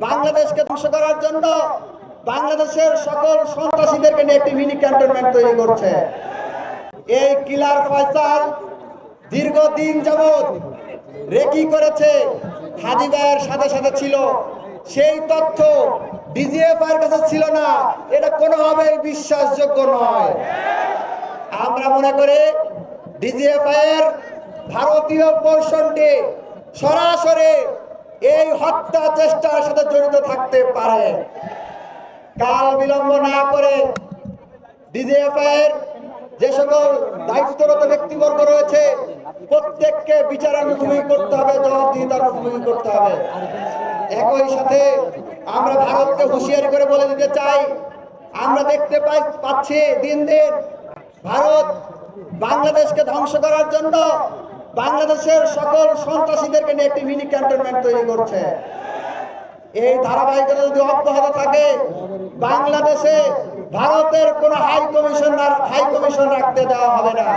বাংলাদেশকে ধ্বংস করার জন্য বাংলাদেশের সকল সন্ত্রাসীদেরকে নিয়ে একটি মিনি ক্যান্টনমেন্ট তৈরি করছে। এই কিলার ফয়সাল দীর্ঘদিন যাবৎ রেকি করেছে, হাদি ভাইয়ের সাথে সাথে ছিল, সেই তথ্য ডিজিএফআই এর কাছে ছিল না। এটা কোনোভাবেই বিশ্বাসযোগ্য নয়। আমরা মনে করি ডিজিএফআই এর ভারতীয় পোর্শনটি সরাসরি এই হত্যা চেষ্টার সাথে জড়িত থাকতে পারে। কাল বিলম্ব না করে ডিজিএফআই এর যে সকল দায়িত্বরত ব্যক্তিবর্গ রয়েছে প্রত্যেককে বিচারের মুখোমুখি করতে হবে, জবাবদিহিতার মুখোমুখি করতে হবে। একই সাথে আমরা ভারতকে হুঁশিয়ারি করে বলে দিতে চাই, আমরা দেখতে পাচ্ছি দিন দিন ভারত বাংলাদেশকে ধ্বংস করার জন্য বাংলাদেশের সকল সন্ত্রাসীদেরকে নিয়ে একটি মিনি ক্যান্টনমেন্ট তৈরি করছে। এই ধারাবাহিকতা যদি অব্যাহত থাকে, বাংলাদেশে ভারতের কোনো হাই কমিশন রাখতে দেওয়া হবে না।